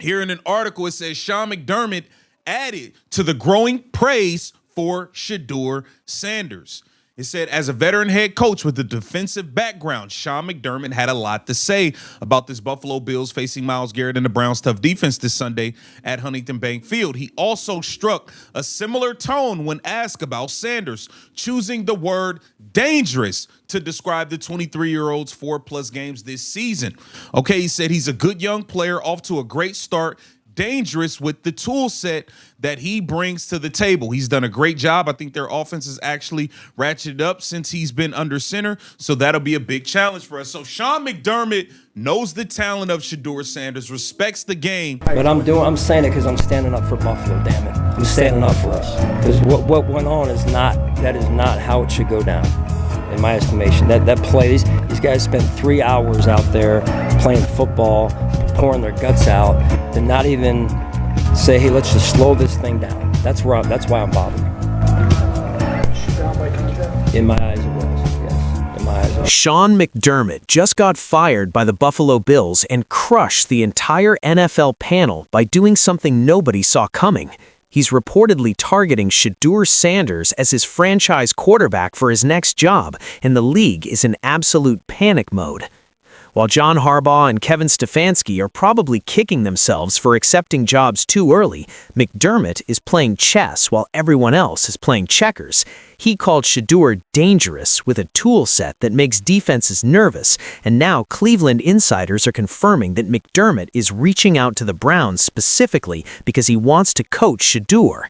Here in an article, it says Sean McDermott added to the growing praise for SHEDEUR Sanders. It said, as a veteran head coach with a defensive background, Sean McDermott had a lot to say about this Buffalo Bills facing Myles Garrett and the Browns' tough defense this Sunday at Huntington Bank Field. He also struck a similar tone when asked about Sanders, choosing the word dangerous to describe the 23-year-old's 4+ games this season. Okay, he said he's a good young player off to a great start, dangerous with the tool set that he brings to the table. He's done a great job. I think their offense has actually ratcheted up since he's been under center, so that'll be a big challenge for us. So Sean McDermott knows the talent of SHEDEUR Sanders, respects the game. But I'm saying it because I'm standing up for Buffalo, damn it. I'm standing up for us. Because what went on is not how it should go down, in my estimation. That play, these guys spent 3 hours out there playing football, pouring their guts out, to not even say, hey, let's just slow this thing down. That's why I'm bothered. Shoot down by contact? In my eyes it was, yes. In my eyes it was. Sean McDermott just got fired by the Buffalo Bills and crushed the entire NFL panel by doing something nobody saw coming. He's reportedly targeting SHEDEUR Sanders as his franchise quarterback for his next job, and the league is in absolute panic mode. While John Harbaugh and Kevin Stefanski are probably kicking themselves for accepting jobs too early, McDermott is playing chess while everyone else is playing checkers. He called SHEDEUR dangerous with a tool set that makes defenses nervous, and now Cleveland insiders are confirming that McDermott is reaching out to the Browns specifically because he wants to coach SHEDEUR.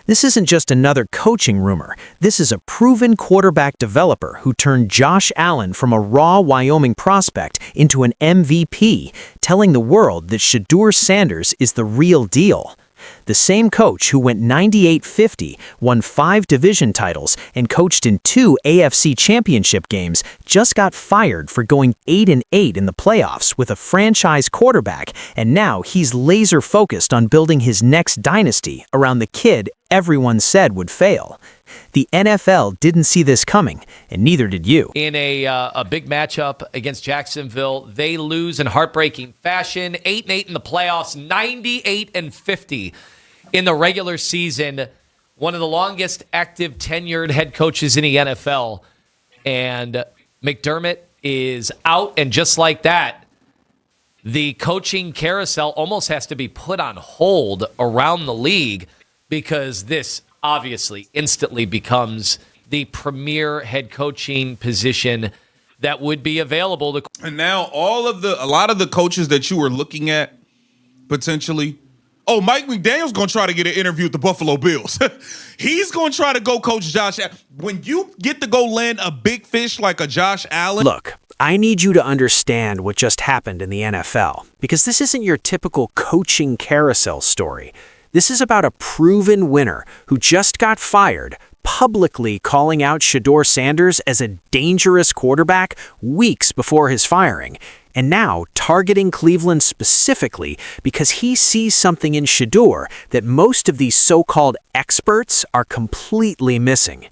This isn't just another coaching rumor. This is a proven quarterback developer who turned Josh Allen from a raw Wyoming prospect into an MVP, telling the world that SHEDEUR Sanders is the real deal. The same coach who went 98-50, won 5 division titles, and coached in 2 AFC championship games just got fired for going 8-8 in the playoffs with a franchise quarterback, and now he's laser-focused on building his next dynasty around the kid everyone said would fail. The NFL didn't see this coming, and neither did you. In a big matchup against Jacksonville, they lose in heartbreaking fashion. 8-8 in the playoffs, 98-50 in the regular season. One of the longest active tenured head coaches in the NFL. And McDermott is out, and just like that, the coaching carousel almost has to be put on hold around the league because this obviously instantly becomes the premier head coaching position that would be available to. And now a lot of the coaches that you were looking at potentially. Oh, Mike McDaniel's going to try to get an interview with the Buffalo Bills. He's going to try to go coach Josh Allen. When you get to go land a big fish like a Josh Allen. Look, I need you to understand what just happened in the NFL, because this isn't your typical coaching carousel story. This is about a proven winner who just got fired, publicly calling out SHEDEUR Sanders as a dangerous quarterback weeks before his firing, and now targeting Cleveland specifically because he sees something in SHEDEUR that most of these so-called experts are completely missing.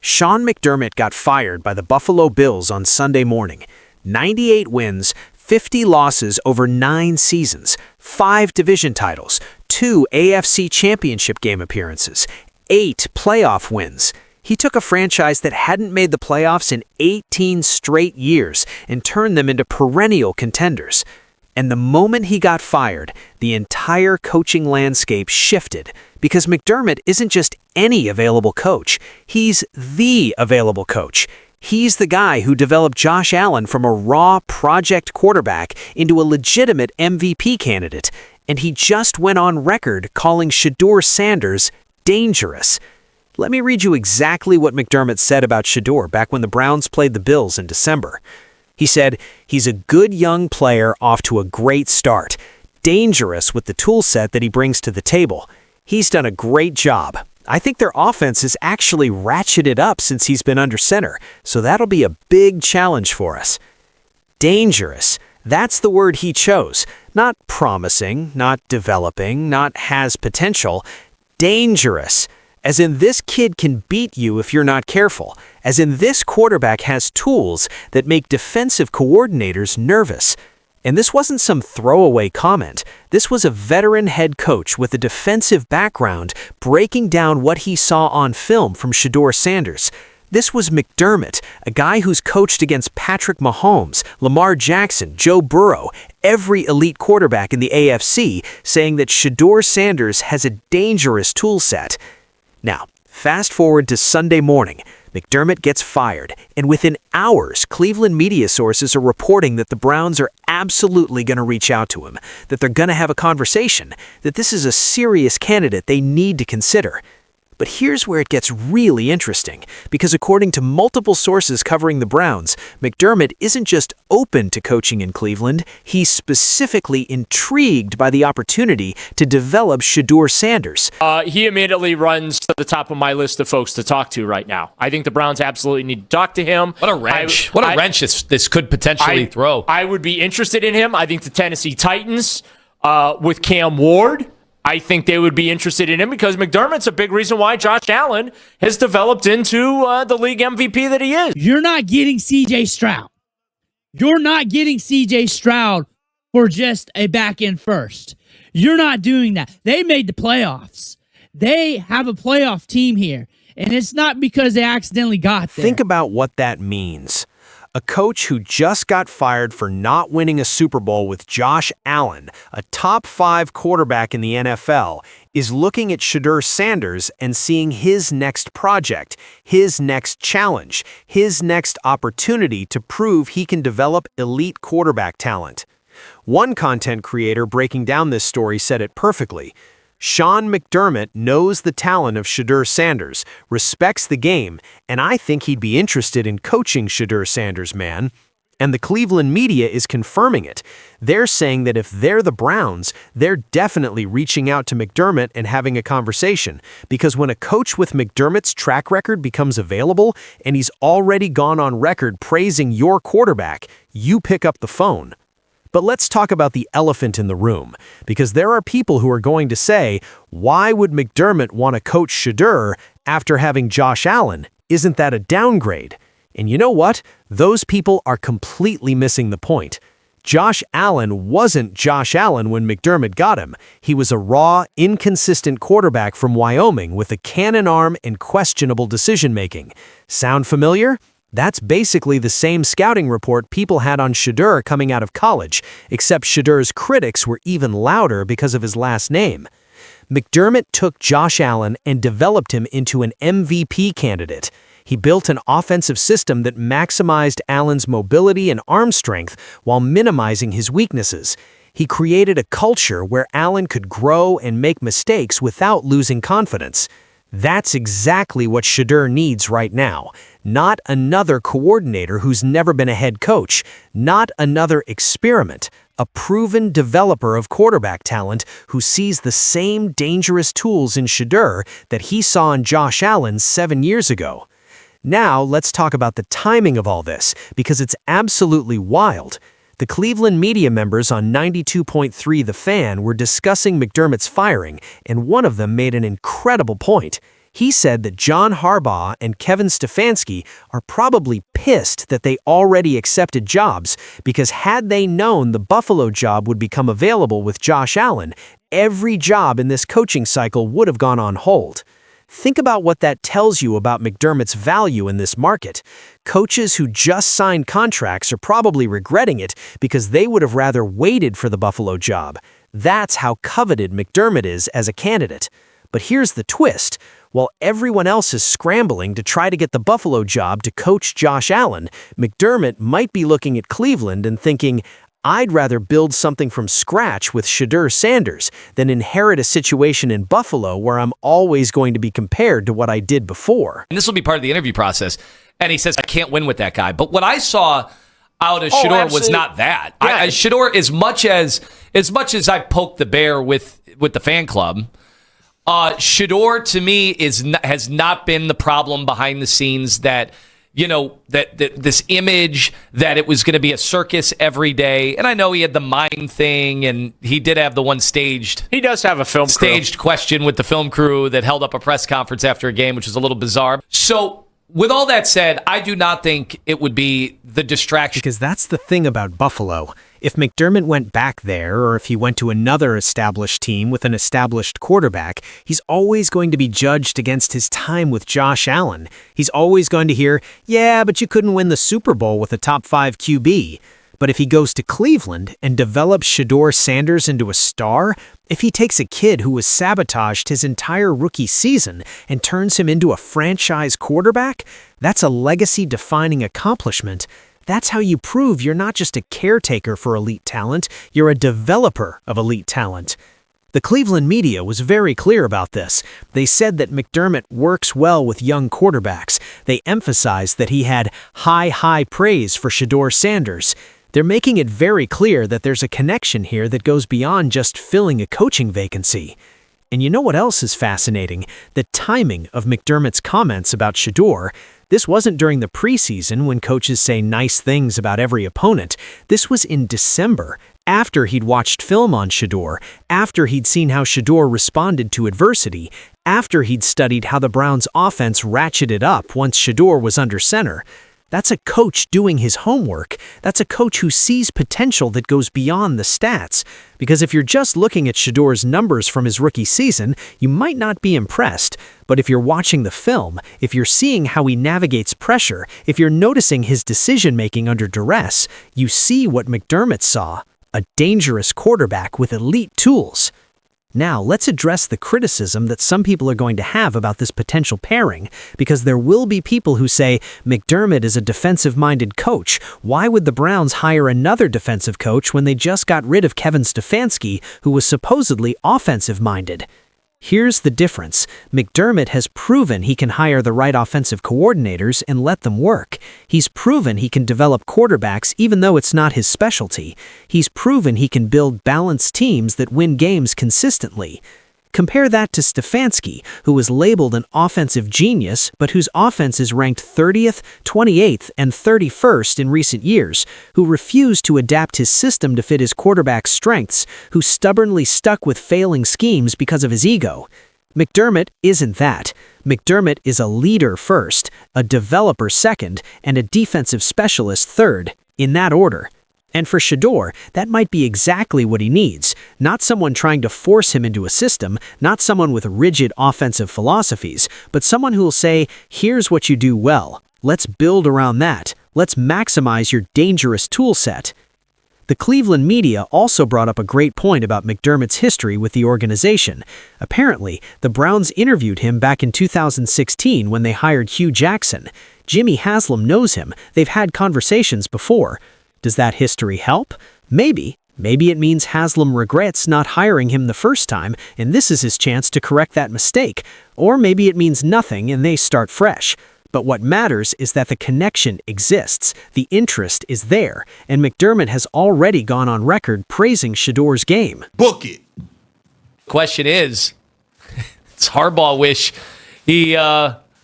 Sean McDermott got fired by the Buffalo Bills on Sunday morning. 98 wins, 50 losses over 9 seasons, 5 division titles, 2 AFC championship game appearances, 8 playoff wins. He took a franchise that hadn't made the playoffs in 18 straight years and turned them into perennial contenders. And the moment he got fired, the entire coaching landscape shifted because McDermott isn't just any available coach. He's the available coach. He's the guy who developed Josh Allen from a raw project quarterback into a legitimate MVP candidate. And he just went on record calling SHEDEUR Sanders dangerous. Let me read you exactly what McDermott said about SHEDEUR back when the Browns played the Bills in December. He said, he's a good young player off to a great start, dangerous with the tool set that he brings to the table. He's done a great job. I think their offense has actually ratcheted up since he's been under center, so that'll be a big challenge for us. Dangerous. That's the word he chose. Not promising, not developing, not has potential. Dangerous. As in, this kid can beat you if you're not careful. As in, this quarterback has tools that make defensive coordinators nervous. And this wasn't some throwaway comment. This was a veteran head coach with a defensive background breaking down what he saw on film from SHEDEUR SANDERS. This was McDermott, a guy who's coached against Patrick Mahomes, Lamar Jackson, Joe Burrow, every elite quarterback in the AFC, saying that SHEDEUR SANDERS has a dangerous tool set. Now, fast forward to Sunday morning. McDermott gets fired, and within hours, Cleveland media sources are reporting that the Browns are absolutely going to reach out to him, that they're going to have a conversation, that this is a serious candidate they need to consider. But here's where it gets really interesting, because according to multiple sources covering the Browns, McDermott isn't just open to coaching in Cleveland, he's specifically intrigued by the opportunity to develop SHEDEUR SANDERS. He immediately runs to the top of my list of folks to talk to right now. I think the Browns absolutely need to talk to him. What a wrench. What a wrench this could potentially throw. I would be interested in him. I think the Tennessee Titans with Cam Ward, I think they would be interested in him because McDermott's a big reason why Josh Allen has developed into the league MVP that he is. You're not getting C.J. Stroud. You're not getting C.J. Stroud for just a back end first. You're not doing that. They made the playoffs. They have a playoff team here, and it's not because they accidentally got there. Think about what that means. A coach who just got fired for not winning a Super Bowl with Josh Allen, a top 5 quarterback in the NFL, is looking at SHEDEUR SANDERS and seeing his next project, his next challenge, his next opportunity to prove he can develop elite quarterback talent. One content creator breaking down this story said it perfectly. Sean McDermott knows the talent of SHEDEUR SANDERS, respects the game, and I think he'd be interested in coaching SHEDEUR SANDERS, man. And the Cleveland media is confirming it. They're saying that if they're the Browns, they're definitely reaching out to McDermott and having a conversation. Because when a coach with McDermott's track record becomes available, and he's already gone on record praising your quarterback, you pick up the phone. But let's talk about the elephant in the room, because there are people who are going to say, why would McDermott want to coach SHEDEUR after having Josh Allen? Isn't that a downgrade? And you know what? Those people are completely missing the point. Josh Allen wasn't Josh Allen when McDermott got him. He was a raw, inconsistent quarterback from Wyoming with a cannon arm and questionable decision-making. Sound familiar? That's basically the same scouting report people had on SHEDEUR coming out of college, except SHEDEUR's critics were even louder because of his last name. McDermott took Josh Allen and developed him into an MVP candidate. He built an offensive system that maximized Allen's mobility and arm strength while minimizing his weaknesses. He created a culture where Allen could grow and make mistakes without losing confidence. That's exactly what SHEDEUR needs right now. Not another coordinator who's never been a head coach. Not another experiment. A proven developer of quarterback talent who sees the same dangerous tools in SHEDEUR that he saw in Josh Allen 7 years ago. Now, let's talk about the timing of all this, because it's absolutely wild. The Cleveland media members on 92.3 The Fan were discussing McDermott's firing, and one of them made an incredible point. He said that John Harbaugh and Kevin Stefanski are probably pissed that they already accepted jobs, because had they known the Buffalo job would become available with Josh Allen, every job in this coaching cycle would have gone on hold. Think about what that tells you about McDermott's value in this market. Coaches who just signed contracts are probably regretting it because they would have rather waited for the Buffalo job. That's how coveted McDermott is as a candidate. But here's the twist. While everyone else is scrambling to try to get the Buffalo job to coach Josh Allen, McDermott might be looking at Cleveland and thinking, I'd rather build something from scratch with SHEDEUR SANDERS than inherit a situation in Buffalo where I'm always going to be compared to what I did before. And this will be part of the interview process. And he says, I can't win with that guy. But what I saw out of SHEDEUR was not that. Yeah. SHEDEUR, as much as I poked the bear with the fan club, SHEDEUR to me has not been the problem behind the scenes that this image that it was going to be a circus every day. And I know he had the mime thing, and he did have the one staged. He does have a staged question with the film crew that held up a press conference after a game, which was a little bizarre. So with all that said, I do not think it would be the distraction. Because that's the thing about Buffalo. If McDermott went back there, or if he went to another established team with an established quarterback, he's always going to be judged against his time with Josh Allen. He's always going to hear, yeah, but you couldn't win the Super Bowl with a top 5 QB. But if he goes to Cleveland and develops SHEDEUR Sanders into a star, if he takes a kid who was sabotaged his entire rookie season and turns him into a franchise quarterback, that's a legacy-defining accomplishment. That's how you prove you're not just a caretaker for elite talent, you're a developer of elite talent. The Cleveland media was very clear about this. They said that McDermott works well with young quarterbacks. They emphasized that he had high praise for SHEDEUR Sanders. They're making it very clear that there's a connection here that goes beyond just filling a coaching vacancy. And you know what else is fascinating? The timing of McDermott's comments about SHEDEUR. This wasn't during the preseason when coaches say nice things about every opponent. This was in December, after he'd watched film on SHEDEUR, after he'd seen how SHEDEUR responded to adversity, after he'd studied how the Browns' offense ratcheted up once SHEDEUR was under center. That's a coach doing his homework. That's a coach who sees potential that goes beyond the stats. Because if you're just looking at SHEDEUR's numbers from his rookie season, you might not be impressed. But if you're watching the film, if you're seeing how he navigates pressure, if you're noticing his decision-making under duress, you see what McDermott saw, a dangerous quarterback with elite tools. Now, let's address the criticism that some people are going to have about this potential pairing, because there will be people who say, McDermott is a defensive-minded coach. Why would the Browns hire another defensive coach when they just got rid of Kevin Stefanski, who was supposedly offensive-minded? Here's the difference. McDermott has proven he can hire the right offensive coordinators and let them work. He's proven he can develop quarterbacks even though it's not his specialty. He's proven he can build balanced teams that win games consistently. Compare that to Stefanski, who was labeled an offensive genius, but whose offense is ranked 30th, 28th, and 31st in recent years, who refused to adapt his system to fit his quarterback's strengths, who stubbornly stuck with failing schemes because of his ego. McDermott isn't that. McDermott is a leader first, a developer second, and a defensive specialist third, in that order. And for SHEDEUR, that might be exactly what he needs. Not someone trying to force him into a system, not someone with rigid offensive philosophies, but someone who will say, here's what you do well. Let's build around that. Let's maximize your dangerous tool set. The Cleveland media also brought up a great point about McDermott's history with the organization. Apparently, the Browns interviewed him back in 2016 when they hired Hugh Jackson. Jimmy Haslam knows him. They've had conversations before. Does that history help? Maybe. Maybe it means Haslam regrets not hiring him the first time, and this is his chance to correct that mistake. Or maybe it means nothing and they start fresh. But what matters is that the connection exists, the interest is there, and McDermott has already gone on record praising SHEDEUR's game. Book it. Question is, it's Harbaugh wish he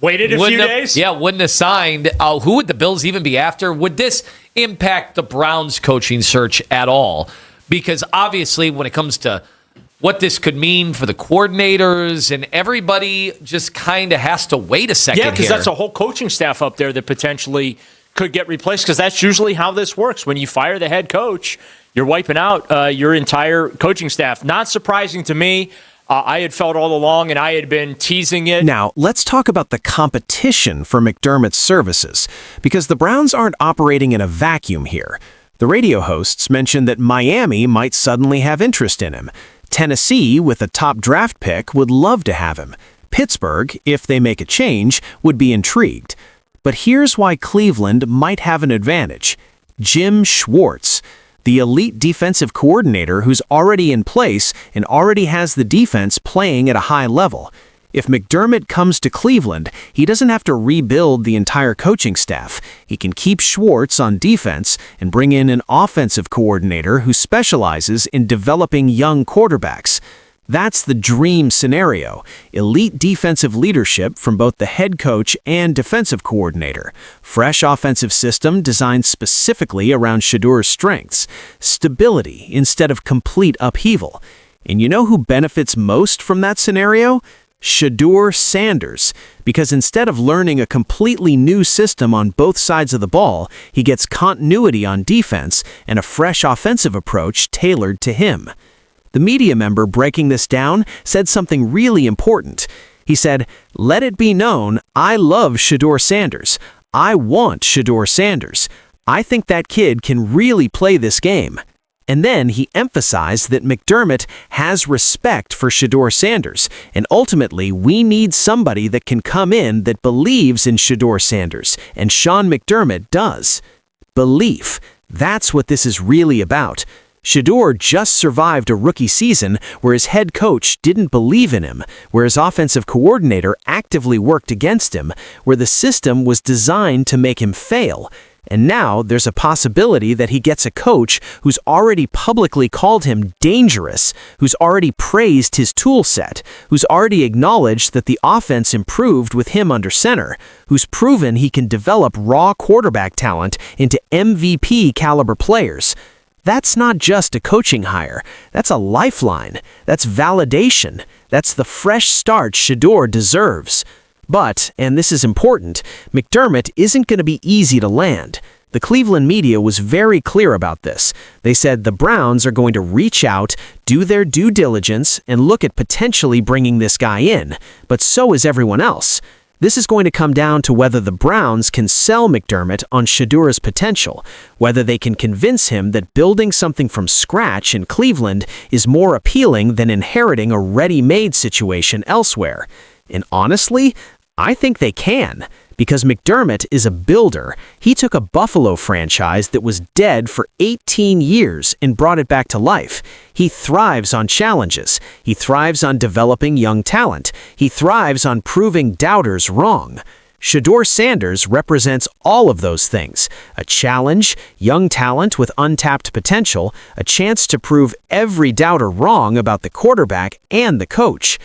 waited a few days? Yeah, wouldn't have signed. Who would the Bills even be after? Would this impact the Browns coaching search at all? Because obviously when it comes to what this could mean for the coordinators and everybody just kind of has to wait a second Yeah, because here. that's a whole coaching staff up there that potentially could get replaced, because that's usually how this works. When you fire the head coach, you're wiping out your entire coaching staff. Not surprising to me. I had felt all along, and I had been teasing it. Now, let's talk about the competition for McDermott's services, because the Browns aren't operating in a vacuum here. The radio hosts mentioned that Miami might suddenly have interest in him. Tennessee, with a top draft pick, would love to have him. Pittsburgh, if they make a change, would be intrigued. But here's why Cleveland might have an advantage. Jim Schwartz, the elite defensive coordinator who's already in place and already has the defense playing at a high level. If McDermott comes to Cleveland, he doesn't have to rebuild the entire coaching staff. He can keep Schwartz on defense and bring in an offensive coordinator who specializes in developing young quarterbacks. That's the dream scenario. Elite defensive leadership from both the head coach and defensive coordinator. Fresh offensive system designed specifically around SHEDEUR's strengths. Stability instead of complete upheaval. And you know who benefits most from that scenario? SHEDEUR Sanders, because instead of learning a completely new system on both sides of the ball, he gets continuity on defense and a fresh offensive approach tailored to him. The media member breaking this down said something really important. He said, "Let it be known, I love SHEDEUR Sanders. I want SHEDEUR Sanders. I think that kid can really play this game." And then he emphasized that McDermott has respect for SHEDEUR Sanders, and ultimately we need somebody that can come in that believes in SHEDEUR Sanders, and Sean McDermott does. Belief. That's what this is really about. SHEDEUR just survived a rookie season where his head coach didn't believe in him, where his offensive coordinator actively worked against him, where the system was designed to make him fail. And now there's a possibility that he gets a coach who's already publicly called him dangerous, who's already praised his tool set, who's already acknowledged that the offense improved with him under center, who's proven he can develop raw quarterback talent into MVP caliber players. That's not just a coaching hire. That's a lifeline. That's validation. That's the fresh start SHEDEUR deserves. But, and this is important, McDermott isn't going to be easy to land. The Cleveland media was very clear about this. They said the Browns are going to reach out, do their due diligence, and look at potentially bringing this guy in. But so is everyone else. This is going to come down to whether the Browns can sell McDermott on SHEDEUR's potential, whether they can convince him that building something from scratch in Cleveland is more appealing than inheriting a ready-made situation elsewhere. And honestly, I think they can, because McDermott is a builder. He took a Buffalo franchise that was dead for 18 years and brought it back to life. He thrives on challenges. He thrives on developing young talent. He thrives on proving doubters wrong. SHEDEUR Sanders represents all of those things: a challenge, young talent with untapped potential, a chance to prove every doubter wrong about the quarterback and the coach.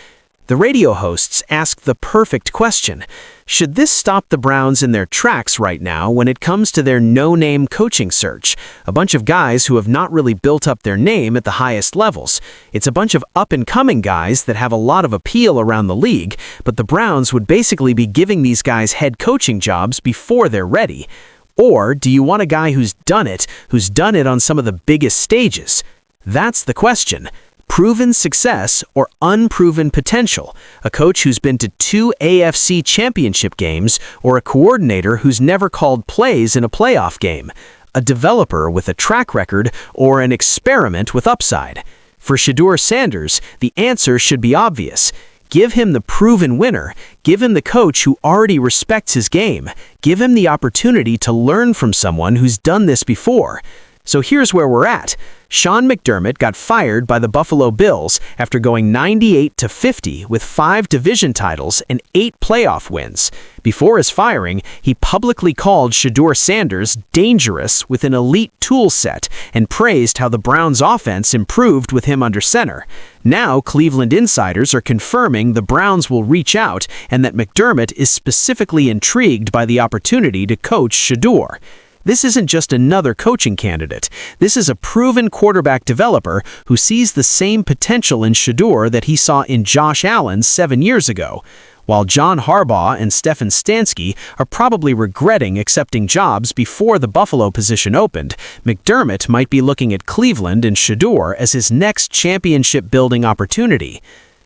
The radio hosts asked the perfect question. Should this stop the Browns in their tracks right now when it comes to their no-name coaching search? A bunch of guys who have not really built up their name at the highest levels. It's a bunch of up-and-coming guys that have a lot of appeal around the league, but the Browns would basically be giving these guys head coaching jobs before they're ready. Or do you want a guy who's done it on some of the biggest stages? That's the question. Proven success or unproven potential, a coach who's been to 2 AFC championship games, or a coordinator who's never called plays in a playoff game, a developer with a track record, or an experiment with upside. For SHEDEUR Sanders, the answer should be obvious. Give him the proven winner. Give him the coach who already respects his game. Give him the opportunity to learn from someone who's done this before. So here's where we're at. Sean McDermott got fired by the Buffalo Bills after going 98-50 with 5 division titles and 8 playoff wins. Before his firing, he publicly called SHEDEUR Sanders dangerous with an elite tool set and praised how the Browns' offense improved with him under center. Now, Cleveland insiders are confirming the Browns will reach out and that McDermott is specifically intrigued by the opportunity to coach SHEDEUR. This isn't just another coaching candidate. This is a proven quarterback developer who sees the same potential in SHEDEUR that he saw in Josh Allen 7 years ago. While John Harbaugh and Stefan Stansky are probably regretting accepting jobs before the Buffalo position opened, McDermott might be looking at Cleveland and SHEDEUR as his next championship-building opportunity.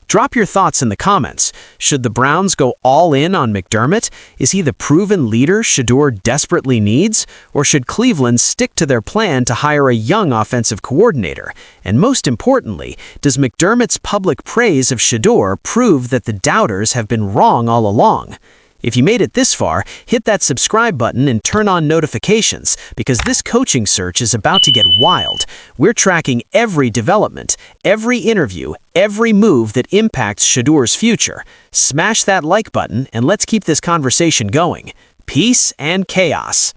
Drop your thoughts in the comments. Should the Browns go all in on McDermott? Is he the proven leader SHEDEUR desperately needs? Or should Cleveland stick to their plan to hire a young offensive coordinator? And most importantly, does McDermott's public praise of SHEDEUR prove that the doubters have been wrong all along? If you made it this far, hit that subscribe button and turn on notifications, because this coaching search is about to get wild. We're tracking every development, every interview, every move that impacts SHEDEUR's future. Smash that like button and let's keep this conversation going. Peace and chaos.